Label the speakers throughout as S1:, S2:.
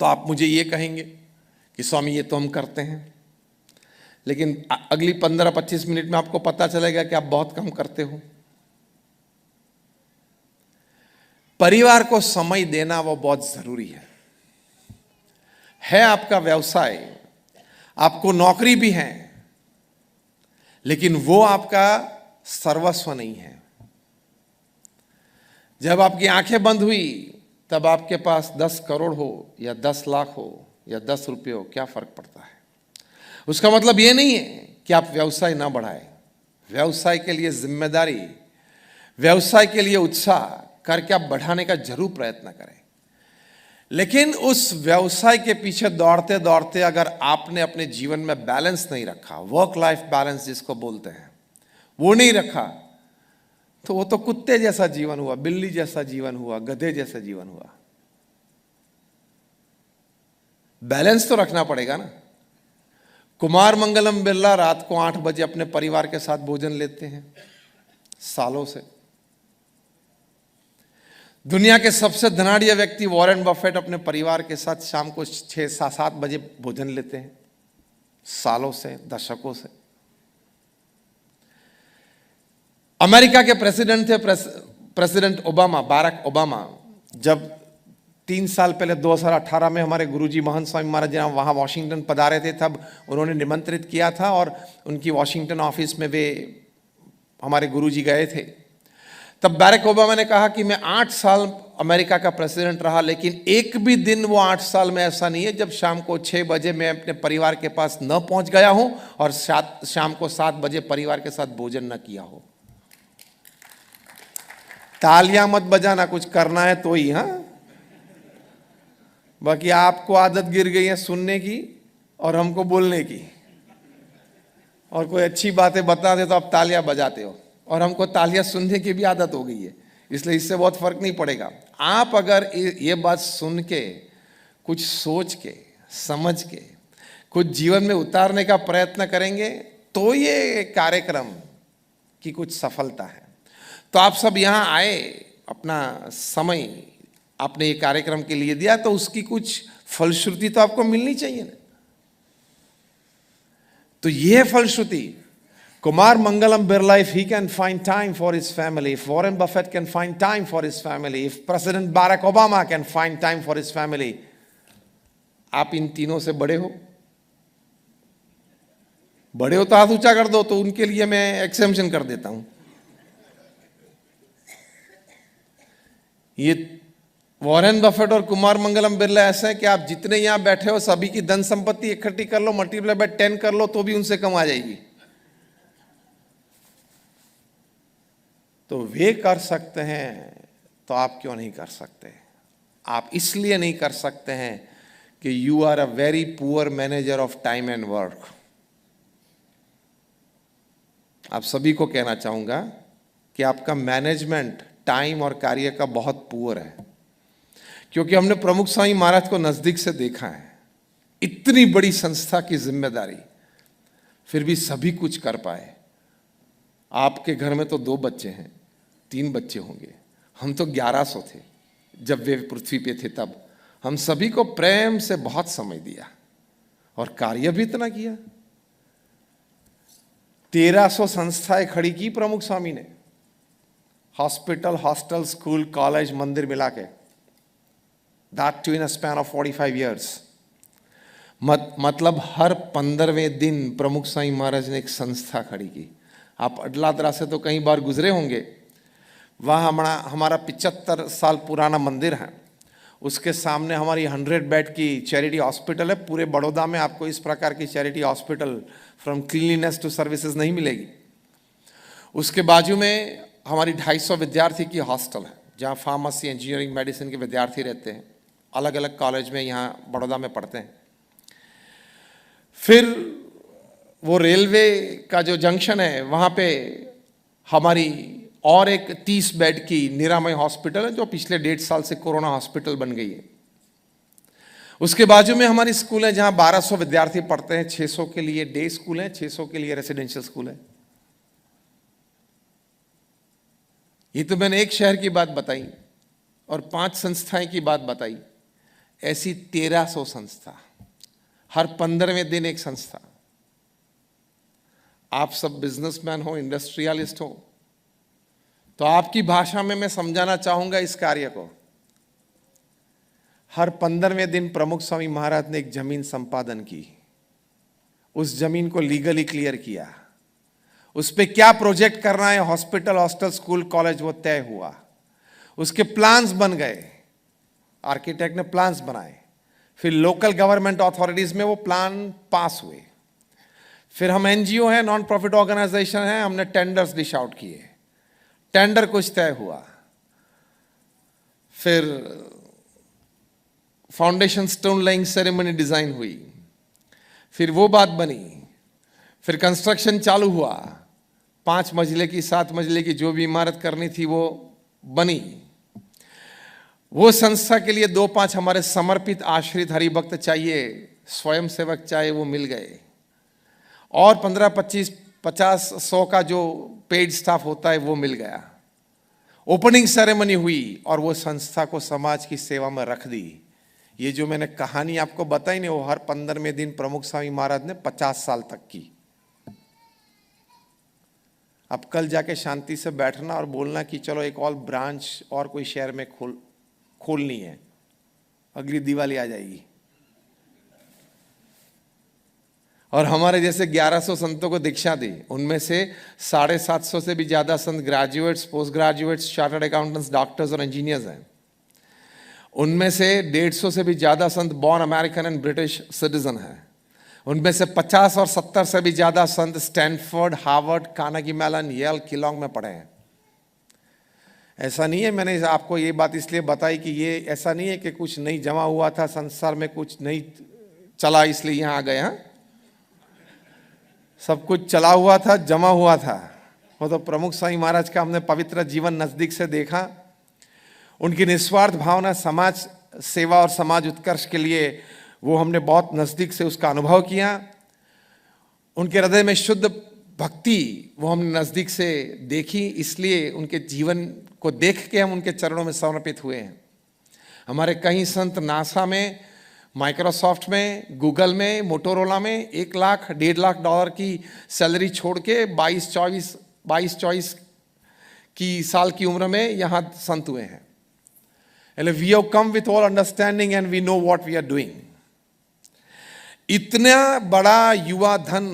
S1: तो आप मुझे ये कहेंगे कि स्वामी ये तो हम करते हैं, लेकिन अगली 15-25 मिनट में आपको पता चलेगा कि आप बहुत कम करते हो। परिवार को समय देना वो बहुत जरूरी है आपका व्यवसाय, आपको नौकरी भी है, लेकिन वो आपका सर्वस्व नहीं है। जब आपकी आंखें बंद हुई तब आपके पास 10 करोड़ हो या 10 लाख हो या 10 रुपये हो, क्या फर्क पड़ता है। उसका मतलब ये नहीं है कि आप व्यवसाय ना बढ़ाएं। व्यवसाय के लिए जिम्मेदारी, व्यवसाय के लिए उत्साह करके आप बढ़ाने का जरूर प्रयत्न करें, लेकिन उस व्यवसाय के पीछे दौड़ते दौड़ते अगर आपने अपने जीवन में बैलेंस नहीं रखा, वर्क लाइफ बैलेंस जिसको बोलते हैं, वो नहीं रखा, तो वो तो कुत्ते जैसा जीवन हुआ, बिल्ली जैसा जीवन हुआ, गधे जैसा जीवन हुआ। बैलेंस तो रखना पड़ेगा ना। कुमार मंगलम बिरला रात को 8 बजे अपने परिवार के साथ भोजन लेते हैं सालों से। दुनिया के सबसे धनाढ़िया व्यक्ति वॉरेन बफेट अपने परिवार के साथ शाम को 6-7 बजे भोजन लेते हैं सालों से, दशकों से। अमेरिका के प्रेसिडेंट थे प्रेसिडेंट ओबामा, बाराक ओबामा। जब 3 साल पहले 2018 में हमारे गुरुजी महंत स्वामी महाराज जी वहाँ वॉशिंगटन पधारे थे, तब उन्होंने निमंत्रित किया था और उनकी वॉशिंगटन ऑफिस में वे हमारे गुरुजी गए थे। तब बाराक ओबामा ने कहा कि मैं 8 साल अमेरिका का प्रेसिडेंट रहा, लेकिन एक भी दिन वो 8 साल में ऐसा नहीं है जब शाम को 6 बजे मैं अपने परिवार के पास न पहुंच गया हूं और शाम को 7 बजे परिवार के साथ भोजन न किया हो। तालियां मत बजाना, कुछ करना है तो ही। हाँ, बाकी आपको आदत गिर गई है सुनने की और हमको बोलने की, और कोई अच्छी बातें बता दे तो आप तालियां बजाते हो, और हमको तालियां सुनने की भी आदत हो गई है, इसलिए इससे बहुत फर्क नहीं पड़ेगा। आप अगर ये बात सुन के, कुछ सोच के, समझ के, कुछ जीवन में उतारने का प्रयत्न करेंगे तो ये कार्यक्रम की कुछ सफलता है। तो आप सब यहाँ आए, अपना समय आपने ये कार्यक्रम के लिए दिया, तो उसकी कुछ फलश्रुति तो आपको मिलनी चाहिए ना। तो ये फलश्रुति, Kumar Mangalam Birla, if he can find time for his family, if Warren Buffett can find time for his family, if President Barack Obama can find time for his family, आप इन तीनों से बड़े हो? बड़े हो तो हाथ ऊंचा कर दो, तो उनके लिए मैं एक्सेम्पशन कर देता हूं। ये वॉरेन बफेट और कुमार मंगलम बिरला ऐसे हैं कि आप जितने यहां बैठे हो सभी की धन संपत्ति इकट्ठी कर लो, मल्टीप्लाई बाय 10 कर लो, तो भी उनसे कम आ जाएगी। तो वे कर सकते हैं तो आप क्यों नहीं कर सकते? आप इसलिए नहीं कर सकते हैं कि you are a very poor manager of time and work. आप सभी को कहना चाहूंगा कि आपका मैनेजमेंट टाइम और कार्य का बहुत पुअर है, क्योंकि हमने प्रमुख स्वामी महाराज को नजदीक से देखा है। इतनी बड़ी संस्था की जिम्मेदारी, फिर भी सभी कुछ कर पाए। आपके घर में तो 2 बच्चे हैं, 3 बच्चे होंगे, हम तो 1100 थे जब वे पृथ्वी पे थे। तब हम सभी को प्रेम से बहुत समय दिया और कार्य भी इतना किया। 1300 संस्थाएं खड़ी की प्रमुख स्वामी ने, हॉस्पिटल, हॉस्टल, स्कूल, कॉलेज, मंदिर मिला के, that too in a span of 45 years. मतलब हर 15वें दिन प्रमुख स्वामी महाराज ने एक संस्था खड़ी की। आप अडलादरा से तो कई बार गुजरे होंगे, वहाँ हमारा 75 साल पुराना मंदिर है, उसके सामने हमारी 100 बेड की चैरिटी हॉस्पिटल है। पूरे बड़ौदा में आपको इस प्रकार की charity hospital from cleanliness to services नहीं मिलेगी। उसके बाजू में हमारी 250 विद्यार्थी की हॉस्टल है, जहाँ फार्मेसी, इंजीनियरिंग, मेडिसिन के विद्यार्थी रहते हैं, अलग अलग कॉलेज में यहाँ बड़ौदा में पढ़ते हैं। फिर वो रेलवे का जो जंक्शन है, वहाँ पे हमारी और एक 30 बेड की निरामय हॉस्पिटल है, जो पिछले 1.5 साल से कोरोना हॉस्पिटल बन गई है। उसके बाजू में हमारी स्कूल है, जहाँ 1200 विद्यार्थी पढ़ते हैं। 600 के लिए डे स्कूल है, 600 के लिए रेसिडेंशियल स्कूल है। ये तो मैंने एक शहर की बात बताई और 5 संस्थाएं की बात बताई। ऐसी 1300 संस्था, हर 15वें दिन एक संस्था। आप सब बिजनेसमैन हो, इंडस्ट्रियलिस्ट हो, तो आपकी भाषा में मैं समझाना चाहूंगा इस कार्य को। हर 15वें दिन प्रमुख स्वामी महाराज ने एक जमीन संपादन की, उस जमीन को लीगली क्लियर किया, उस पे क्या प्रोजेक्ट करना है, हॉस्पिटल, हॉस्टल, स्कूल, कॉलेज, वो तय हुआ, उसके प्लान्स बन गए, आर्किटेक्ट ने प्लान्स बनाए, फिर लोकल गवर्नमेंट अथॉरिटीज में वो प्लान पास हुए, फिर हम एनजीओ हैं, नॉन प्रॉफिट ऑर्गेनाइजेशन हैं, हमने टेंडर्स डिश आउट किए, टेंडर कुछ तय हुआ, फिर foundation stone laying ceremony design हुई, फिर वो बात बनी, फिर कंस्ट्रक्शन चालू हुआ, 5 मंजिले की 7 मंजिले की जो भी इमारत करनी थी वो बनी। वो संस्था के लिए 2-5 हमारे समर्पित आश्रित हरिभक्त चाहिए, स्वयं सेवक चाहिए, वो मिल गए, और 15, 25, 50, 100 का जो पेड स्टाफ होता है वो मिल गया। ओपनिंग सेरेमनी हुई और वो संस्था को समाज की सेवा में रख दी। ये जो मैंने कहानी आपको बताई नहीं, वो हर 15वें दिन प्रमुख स्वामी महाराज ने 50 साल तक की। अब कल जाके शांति से बैठना और बोलना कि चलो एक और ब्रांच और कोई शहर में खोलनी है, अगली दिवाली आ जाएगी। और हमारे जैसे 1100 संतों को दीक्षा दी, उनमें से 750 से भी ज्यादा संत graduates, post graduates, chartered accountants, doctors और इंजीनियर्स हैं। उनमें से 150 से भी ज्यादा संत born American and British citizen हैं। उनमें से 50 और 70 से भी ज्यादा संत Stanford, Harvard, Carnegie Mellon, Yale, Kellogg में पढ़े हैं। ऐसा नहीं है, मैंने आपको ये बात इसलिए बताई कि ये ऐसा नहीं है कि कुछ नहीं जमा हुआ था संसार में, कुछ नहीं चला इसलिए यहां आ गए हैं। सब कुछ चला हुआ था, जमा हुआ था। वो तो प्रमुख स्वामी महाराज का हमने पवित्र जीवन नजदीक से देखा, उनकी निस्वार्थ भावना समाज सेवा और समाज उत्कर्ष के लिए वो हमने बहुत नजदीक से उसका अनुभव किया। उनके हृदय में शुद्ध भक्ति वो हमने नजदीक से देखी, इसलिए उनके जीवन को देख के हम उनके चरणों में समर्पित हुए हैं। हमारे कई संत नासा में, माइक्रोसॉफ्ट में, गूगल में, मोटोरोला में 1 लाख, $1.5 की सैलरी छोड़ के 22-24 की साल की उम्र में यहां संत हुए हैं। We have come with all understanding and we know what we are doing. इतना बड़ा युवा धन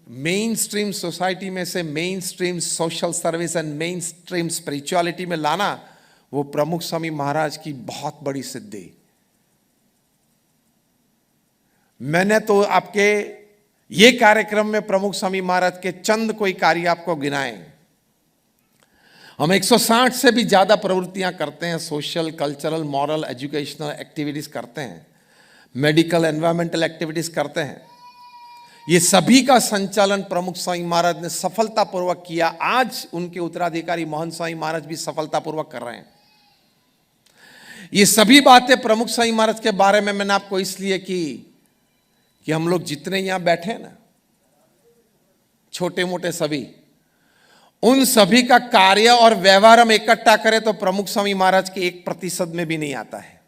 S1: मेन स्ट्रीम सोसाइटी में से main stream social service and main stream spirituality में लाना, वो प्रमुख स्वामी महाराज की बहुत बड़ी सिद्धि। मैंने तो आपके ये कार्यक्रम में प्रमुख स्वामी महाराज के चंद कोई कार्य आपको गिनाए। हम 160 से भी ज्यादा प्रवृत्तियां करते हैं, social, cultural, moral, educational activities करते हैं, मेडिकल, एनवायरमेंटल एक्टिविटीज करते हैं। ये सभी का संचालन प्रमुख स्वामी महाराज ने सफलतापूर्वक किया। आज उनके उत्तराधिकारी मोहन स्वामी महाराज भी सफलतापूर्वक कर रहे हैं। ये सभी बातें प्रमुख स्वामी महाराज के बारे में मैंने आपको इसलिए की कि हम लोग जितने यहां बैठे हैं ना, छोटे मोटे सभी, उन सभी का कार्य और व्यवहार हम इकट्ठा करें तो प्रमुख स्वामी महाराज के 1% में भी नहीं आता है।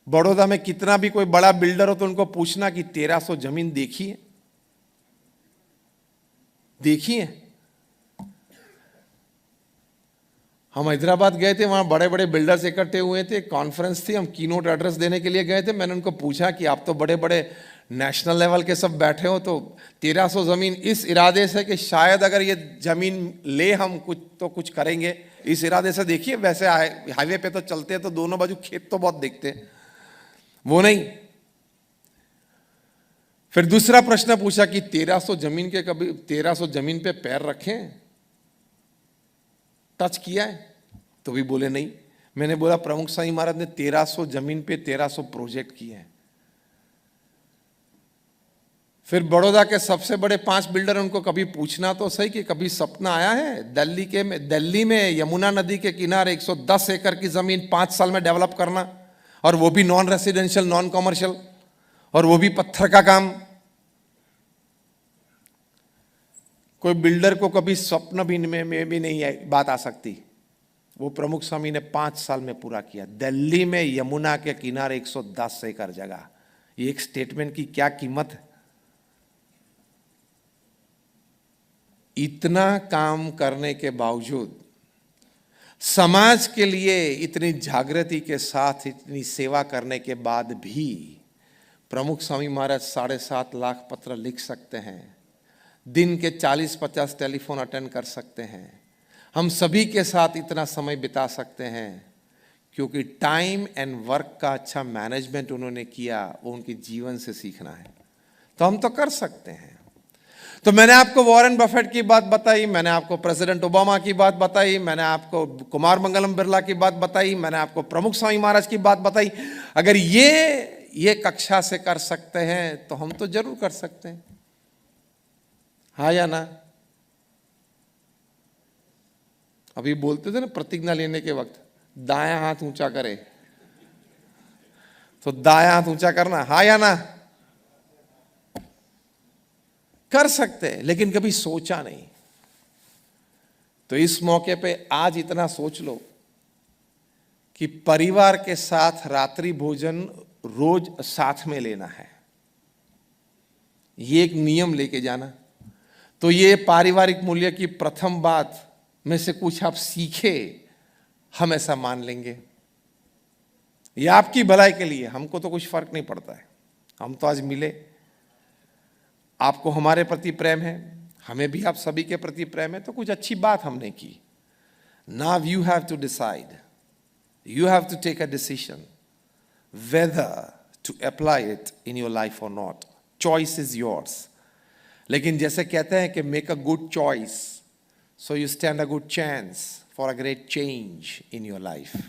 S1: बड़ौदा में कितना भी कोई बड़ा बिल्डर हो तो उनको पूछना कि 1300 जमीन देखी है, देखी है। हम हैदराबाद गए थे, वहां बड़े बड़े बिल्डर्स इकट्ठे हुए थे, कॉन्फ्रेंस थी, हम कीनोट एड्रेस देने के लिए गए थे। मैंने उनको पूछा कि आप तो बड़े बड़े नेशनल लेवल के सब बैठे हो, तो 1300 जमीन इस इरादे से कि शायद अगर ये जमीन ले हम कुछ तो कुछ करेंगे, इस इरादे से देखिए। वैसे हाईवे पे तो चलते हैं तो दोनों बाजू खेत तो बहुत देखते हैं, वो नहीं। फिर दूसरा प्रश्न पूछा कि 1300 जमीन के कभी 1300 जमीन पे पैर रखें, टच किया है? तो भी बोले नहीं। मैंने बोला प्रमुख स्वामी महाराज ने 1300 जमीन पे 1300 प्रोजेक्ट किए हैं। फिर बड़ौदा के सबसे बड़े 5 बिल्डर, उनको कभी पूछना तो सही कि कभी सपना आया है दिल्ली में यमुना नदी के किनारे 110 एकड़ की जमीन 5 साल में डेवलप करना, और वो भी नॉन रेसिडेंशियल, नॉन कमर्शियल, और वो भी पत्थर का काम। कोई बिल्डर को कभी स्वप्न भी में भी नहीं बात आ सकती। वो प्रमुख स्वामी ने 5 साल में पूरा किया। दिल्ली में यमुना के किनारे 110 एकड़ जगह, ये एक स्टेटमेंट की क्या कीमत है। इतना काम करने के बावजूद, समाज के लिए इतनी जागृति के साथ इतनी सेवा करने के बाद भी प्रमुख स्वामी महाराज 7.5 लाख पत्र लिख सकते हैं, दिन के 40-50 टेलीफोन अटेंड कर सकते हैं, हम सभी के साथ इतना समय बिता सकते हैं, क्योंकि टाइम एंड वर्क का अच्छा मैनेजमेंट उन्होंने किया, वो उनके जीवन से सीखना है। तो हम तो कर सकते हैं। तो मैंने आपको वॉरेन बफेट की बात बताई, मैंने आपको प्रेसिडेंट ओबामा की बात बताई, मैंने आपको कुमार मंगलम बिरला की बात बताई, मैंने आपको प्रमुख स्वामी महाराज की बात बताई। अगर ये कक्षा से कर सकते हैं तो हम तो जरूर कर सकते हैं, हाँ या ना। अभी बोलते थे ना प्रतिज्ञा लेने के वक्त, दायां हाथ ऊंचा करे, तो दायां हाथ ऊंचा करना, हाँ या ना। कर सकते हैं, लेकिन कभी सोचा नहीं। तो इस मौके पे आज इतना सोच लो कि परिवार के साथ रात्रि भोजन रोज साथ में लेना है, ये एक नियम लेके जाना। तो ये पारिवारिक मूल्य की प्रथम बात में से कुछ आप सीखे, हम ऐसा मान लेंगे। ये आपकी भलाई के लिए, हमको तो कुछ फर्क नहीं पड़ता है। हम तो आज मिले, आपको हमारे प्रति प्रेम है, हमें भी आप सभी के प्रति प्रेम है, तो कुछ अच्छी बात हमने की। Now you have to decide, you have to take a decision whether to apply it in your life or not. Choice is yours. लेकिन जैसे कहते हैं कि make a good choice so you stand a good chance for a great change in your life.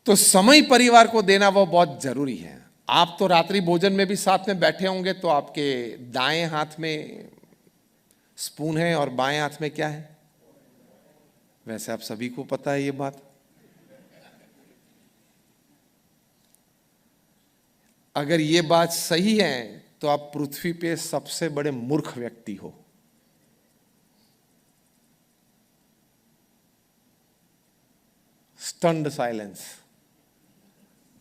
S1: तो समय परिवार को देना वो बहुत जरूरी है। आप तो रात्रि भोजन में भी साथ में बैठे होंगे, तो आपके दाएं हाथ में स्पून है और बाएं हाथ में क्या है? वैसे आप सभी को पता है ये बात। अगर ये बात सही है तो आप पृथ्वी पे सबसे बड़े मूर्ख व्यक्ति हो। स्टन्ड साइलेंस,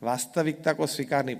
S1: वास्तविकता को स्वीकार नहीं